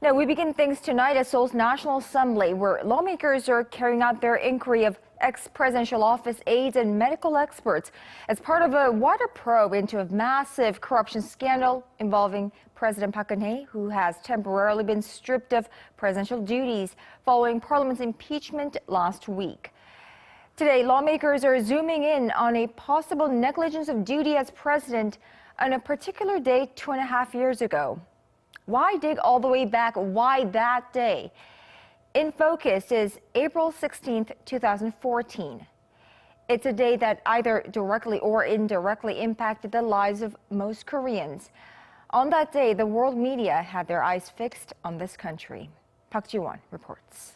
Now, we begin things tonight at Seoul's National Assembly, where lawmakers are carrying out their inquiry of ex-presidential office aides and medical experts as part of a wider probe into a massive corruption scandal involving President Park Geun-hye, who has temporarily been stripped of presidential duties following Parliament's impeachment last week. Today, lawmakers are zooming in on a possible negligence of duty as president on a particular day 2.5 years ago. Why dig all the way back? Why that day? In focus is April 16th, 2014. It's a day that either directly or indirectly impacted the lives of most Koreans. On that day, the world media had their eyes fixed on this country. Park Jiwon reports.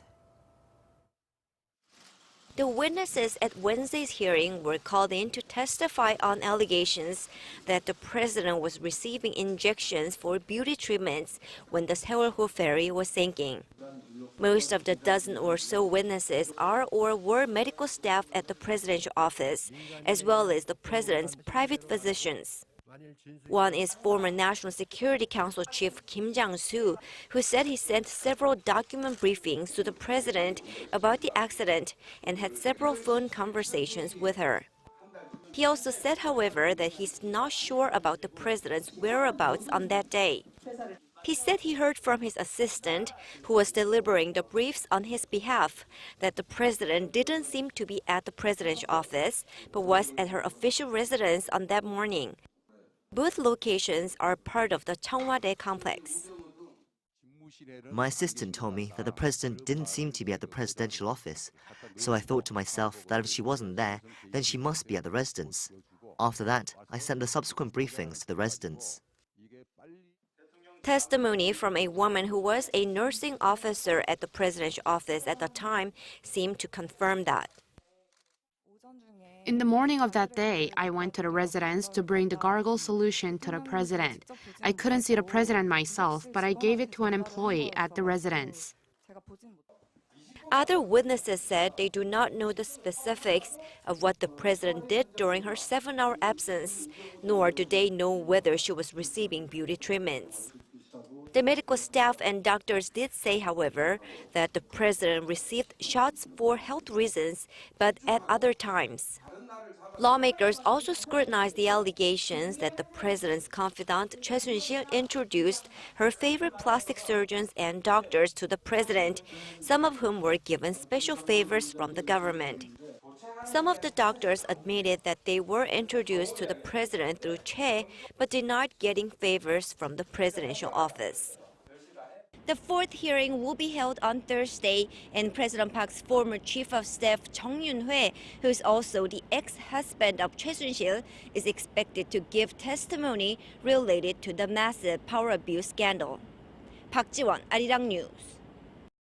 The witnesses at Wednesday's hearing were called in to testify on allegations that the president was receiving injections for beauty treatments when the Sewol-ho ferry was sinking. Most of the dozen or so witnesses are or were medical staff at the presidential office, as well as the president's private physicians. One is former National Security Council Chief Kim Jang-soo, who said he sent several document briefings to the president about the accident and had several phone conversations with her. He also said, however, that he's not sure about the president's whereabouts on that day. He said he heard from his assistant, who was delivering the briefs on his behalf, that the president didn't seem to be at the presidential office, but was at her official residence on that morning. Both locations are part of the Cheongwade complex. My assistant told me that the president didn't seem to be at the presidential office, so I thought to myself that if she wasn't there, then she must be at the residence. After that, I sent the subsequent briefings to the residents. Testimony from a woman who was a nursing officer at the presidential office at the time seemed to confirm that. In the morning of that day, I went to the residence to bring the gargle solution to the president. I couldn't see the president myself, but I gave it to an employee at the residence. Other witnesses said they do not know the specifics of what the president did during her 7-hour absence, nor do they know whether she was receiving beauty treatments. The medical staff and doctors did say, however, that the president received shots for health reasons, but at other times. Lawmakers also scrutinized the allegations that the president's confidant, Choi Soon-sil, introduced her favorite plastic surgeons and doctors to the president, some of whom were given special favors from the government. Some of the doctors admitted that they were introduced to the president through Choi, but denied getting favors from the presidential office. The fourth hearing will be held on Thursday, and President Park's former chief of staff, Chung Yun-hye, who is also the ex-husband of Choi Soon-sil, is expected to give testimony related to the massive power abuse scandal. Park Jiwon, Arirang News.